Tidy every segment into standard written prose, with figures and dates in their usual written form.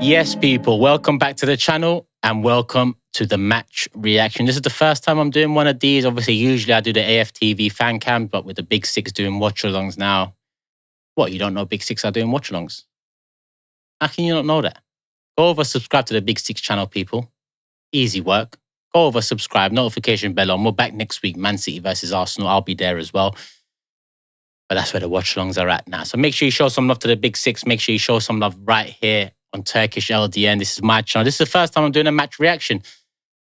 Yes, people, welcome back to the channel and welcome to the match reaction. This is the first time I'm doing one of these. Obviously, usually I do the AFTV fan cam, but with the Big Six doing watch-alongs now. What, you don't know Big Six are doing watch-alongs? How can you not know that? Go over, subscribe to the Big Six channel, people. Easy work. Go over, subscribe, notification bell on. We're back next week, Man City versus Arsenal. I'll be there as well. But that's where the watch-alongs are at now. So make sure you show some love to the Big Six. Make sure you show some love right here on Turkish LDN. This is my channel. This is the first time I'm doing a match reaction.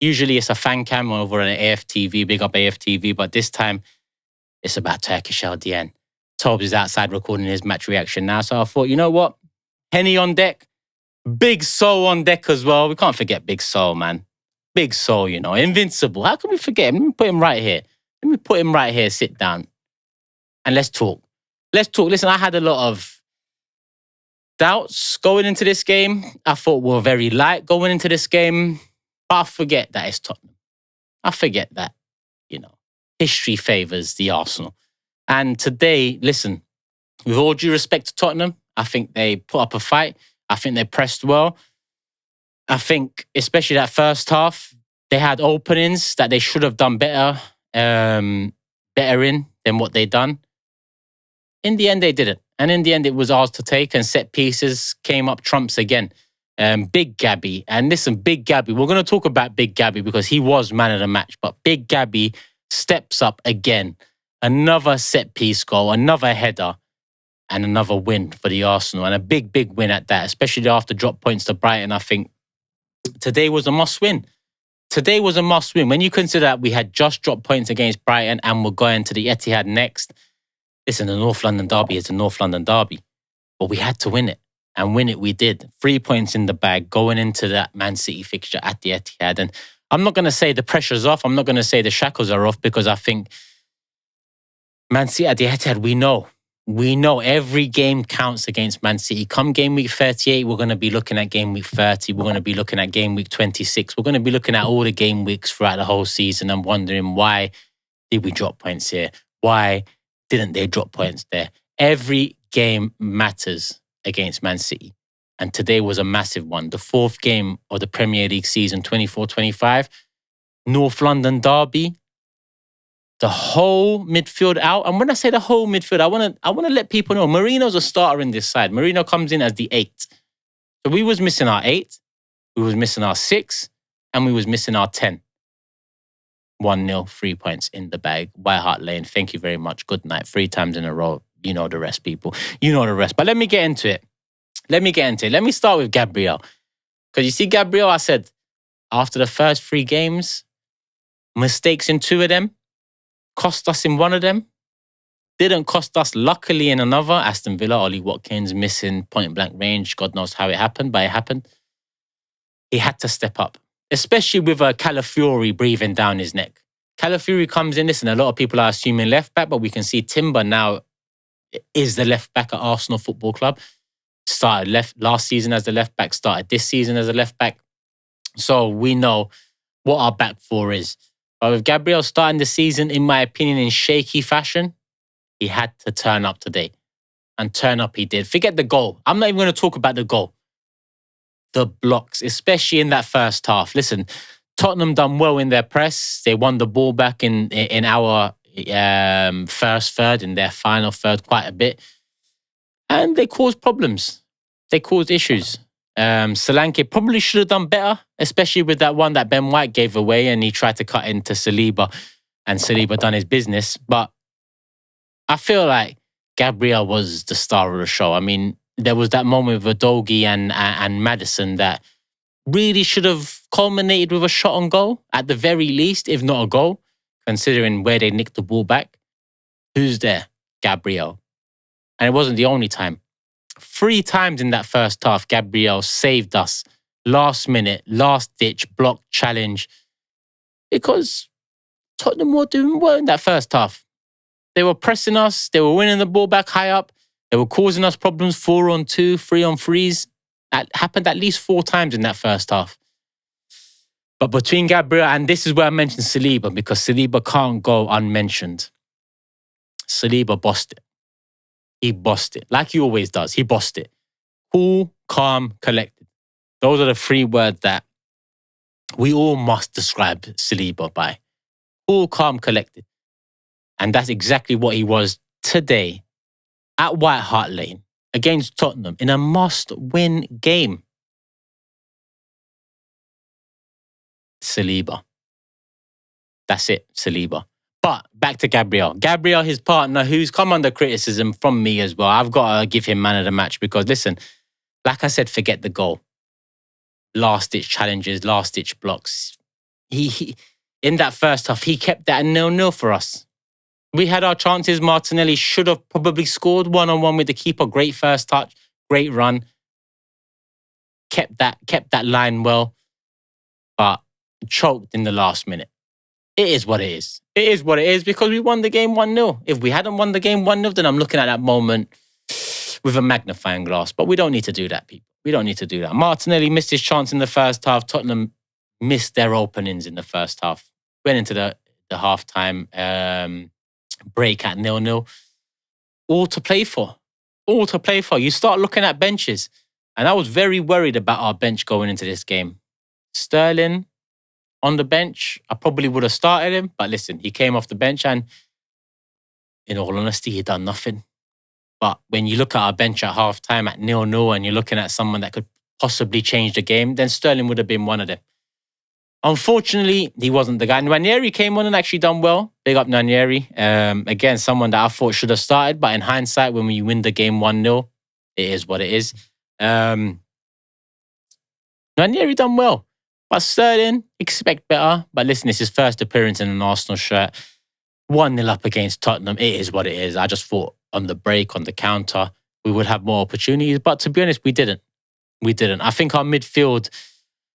Usually it's a fan cam over on AFTV, big up AFTV, but this time it's about Turkish LDN. Tobes is outside recording his match reaction now, so I thought, you know what? Henny on deck, Big Soul on deck as well. We can't forget Big Soul, man. Big Soul, you know, invincible. How can we forget him? Let me put him right here. Sit down, and let's talk. Listen, I had a lot of doubts going into this game. I thought we were very light going into this game. But I forget that it's Tottenham. I forget that, you know, history favours the Arsenal. And today, listen, with all due respect to Tottenham, I think they put up a fight. I think they pressed well. I think, especially that first half, they had openings that they should have done better in than what they done. In the end, they didn't. And in the end, it was ours to take, and set pieces came up trumps again. Big Gabby. And listen, Big Gabby, we're going to talk about Big Gabby because he was man of the match. But Big Gabby steps up again. Another set piece goal, another header, and another win for the Arsenal. And a big, big win at that, especially after drop points to Brighton. I think today was a must win. Today was a must win. When you consider that we had just dropped points against Brighton and we're going to the Etihad next. Listen, the North London derby is the North London derby. But we had to win it. And win it we did. 3 points in the bag going into that Man City fixture at the Etihad. And I'm not going to say the pressure's off. I'm not going to say the shackles are off, because I think Man City at the Etihad, we know every game counts against Man City. Come game week 38, we're going to be looking at game week 30. We're going to be looking at game week 26. We're going to be looking at all the game weeks throughout the whole season and wondering, why did we drop points here? Why didn't they drop points there? Every game matters against Man City. And today was a massive one. The fourth game of the Premier League season, 24-25. North London derby. The whole midfield out. And when I say the whole midfield, I want to let people know Marino's a starter in this side. Marino comes in as the 8. So we was missing our 8, we was missing our 6, and we was missing our 10. 1-0, 3 points in the bag. White Hart Lane, thank you very much. Good night. 3 times in a row. You know the rest, people. You know the rest. But let me get into it. Let me start with Gabriel. Because you see, Gabriel, I said, after the first 3 games, mistakes in 2 of them, cost us in 1 of them, didn't cost us, luckily, in another. Aston Villa, Ollie Watkins missing point-blank range. God knows how it happened, but it happened. He had to step up, especially with Calafiori breathing down his neck. Calafiori comes in, listen, a lot of people are assuming left back, but we can see Timber now is the left back at Arsenal Football Club. Started last season as the left back, started this season as a left back. So we know what our back four is. But with Gabriel starting the season, in my opinion, in shaky fashion, he had to turn up today. And turn up he did. Forget the goal. I'm not even going to talk about the goal. The blocks, especially in that first half. Listen, Tottenham done well in their press. They won the ball back in our first third, in their final third, quite a bit. And they caused problems. They caused issues. Solanke probably should have done better, especially with that one that Ben White gave away and he tried to cut into Saliba and Saliba done his business. But I feel like Gabriel was the star of the show. I mean, there was that moment with Udogie and Maddison that really should have culminated with a shot on goal, at the very least, if not a goal, considering where they nicked the ball back. Who's there? Gabriel. And it wasn't the only time. 3 times in that first half, Gabriel saved us. Last minute, last ditch, block, challenge. Because Tottenham were doing well in that first half. They were pressing us. They were winning the ball back high up. They were causing us problems, 4-on-2, 3-on-3s. That happened at least 4 times in that first half. But between Gabriel, and this is where I mentioned Saliba, because Saliba can't go unmentioned. Saliba bossed it. He bossed it. Like he always does. He bossed it. Cool, calm, collected. Those are the three words that we all must describe Saliba by. All calm, collected. And that's exactly what he was today at White Hart Lane against Tottenham in a must-win game. Saliba. That's it, Saliba. But back to Gabriel. Gabriel, his partner, who's come under criticism from me as well. I've got to give him man of the match because, listen, like I said, forget the goal. Last-ditch challenges, last-ditch blocks. He in that first half, he kept that 0-0 for us. We had our chances. Martinelli should have probably scored one-on-one with the keeper. Great first touch, great run. Kept that line well, but choked in the last minute. It is what it is. It is what it is because we won the game 1-0. If we hadn't won the game 1-0, then I'm looking at that moment with a magnifying glass. But we don't need to do that, people. We don't need to do that. Martinelli missed his chance in the first half. Tottenham missed their openings in the first half. Went into the halftime break at 0-0. All to play for. All to play for. You start looking at benches. And I was very worried about our bench going into this game. Sterling on the bench, I probably would have started him. But listen, he came off the bench and in all honesty, he done nothing. But when you look at our bench at halftime at 0-0 and you're looking at someone that could possibly change the game, then Sterling would have been one of them. Unfortunately, he wasn't the guy. Nwaneri came on and actually done well. Big up Nwaneri. Again, someone that I thought should have started. But in hindsight, when we win the game 1-0, it is what it is. Nwaneri done well. But Sterling, expect better. But listen, it's his first appearance in an Arsenal shirt. 1-0 up against Tottenham. It is what it is. I just thought on the break, on the counter, we would have more opportunities. But to be honest, we didn't. We didn't. I think our midfield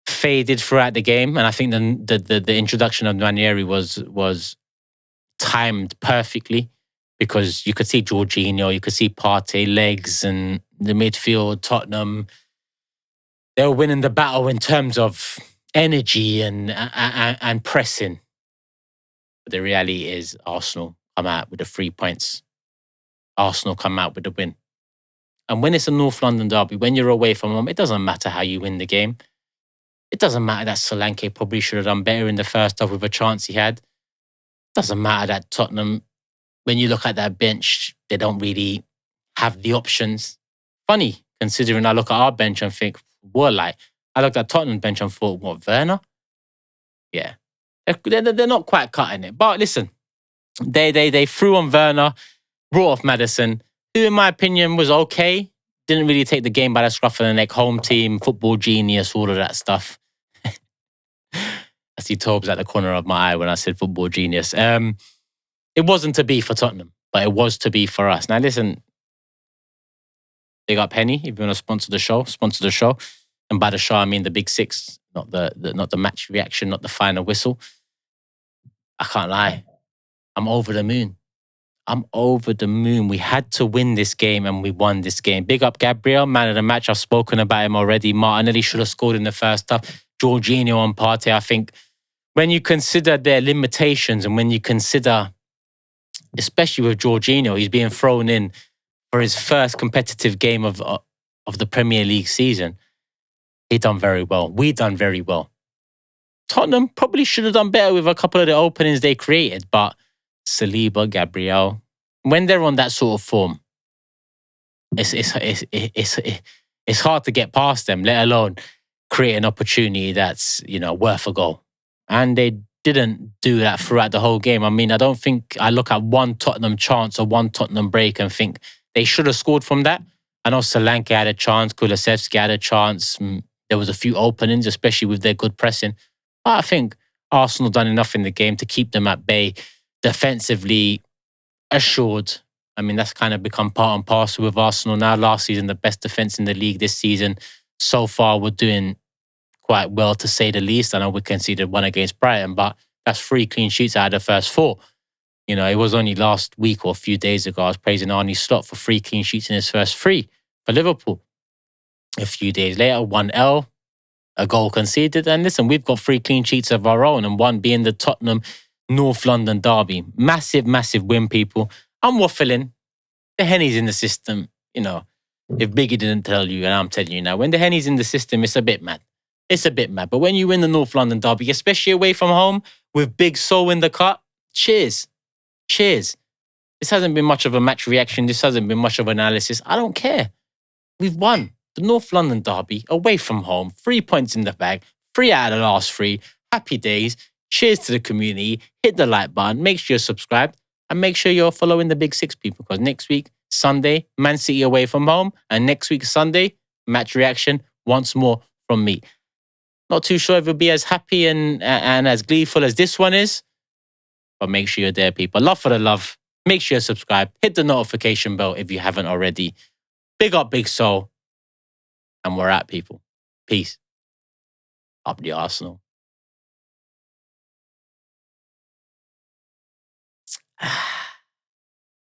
faded throughout the game. And I think the introduction of Nwaneri was timed perfectly because you could see Jorginho, you could see Partey, legs, and the midfield, Tottenham. They were winning the battle in terms of energy and pressing. But the reality is Arsenal come out with the 3 points. Arsenal come out with the win. And when it's a North London derby, when you're away from home, it doesn't matter how you win the game. It doesn't matter that Solanke probably should have done better in the first half with a chance he had. It doesn't matter that Tottenham, when you look at that bench, they don't really have the options. Funny, considering I look at our bench and think, what like? I looked at Tottenham bench and thought, what, Werner? Yeah. They're not quite cutting it. But listen, they threw on Werner, brought off Maddison, who in my opinion was okay. Didn't really take the game by the scruff of the neck. Home team, football genius, all of that stuff. I see Tobes at the corner of my eye when I said football genius. It wasn't to be for Tottenham, but it was to be for us. Now listen, big up Penny. If you want to sponsor the show. And by the show, I mean the Big Six, not the match reaction, not the final whistle. I can't lie. I'm over the moon. We had to win this game and we won this game. Big up Gabriel, man of the match. I've spoken about him already. Martinelli should have scored in the first half. Jorginho and Partey, I think when you consider their limitations and when you consider, especially with Jorginho, he's being thrown in for his first competitive game of the Premier League season. He done very well. We done very well. Tottenham probably should have done better with a couple of the openings they created, but Saliba, Gabriel, when they're on that sort of form, it's hard to get past them, let alone create an opportunity that's, worth a goal. And they didn't do that throughout the whole game. I mean, I don't think I look at one Tottenham chance or one Tottenham break and think they should have scored from that. I know Solanke had a chance, Kulusevski had a chance. There was a few openings, especially with their good pressing. But I think Arsenal done enough in the game to keep them at bay. Defensively assured. I mean, that's kind of become part and parcel with Arsenal now. Last season, the best defence in the league. This season, so far, we're doing quite well, to say the least. I know we conceded one against Brighton, but that's 3 clean sheets out of the first 4. It was only last week or a few days ago I was praising Arne Slot for 3 clean sheets in his first 3 for Liverpool. A few days later, 1-L, a goal conceded. And listen, we've got 3 clean sheets of our own, and one being the Tottenham North London derby. Massive, massive win, people. I'm waffling. The Henny's in the system. If Biggie didn't tell you, and I'm telling you now, when the Henny's in the system, it's a bit mad. It's a bit mad. But when you win the North London derby, especially away from home, with Big Soul in the cut, cheers. Cheers. This hasn't been much of a match reaction. This hasn't been much of analysis. I don't care. We've won the North London derby away from home. 3 points in the bag. 3 out of the last 3. Happy days. Cheers to the community. Hit the like button. Make sure you're subscribed. And make sure you're following the Big Six, people. Because next week, Sunday, Man City away from home. And next week, Sunday, match reaction once more from me. Not too sure if it'll be as happy and as gleeful as this one is. But make sure you're there, people. Love for the love. Make sure you subscribe. Hit the notification bell if you haven't already. Big up Big Soul. And we're at, people. Peace. Up the Arsenal.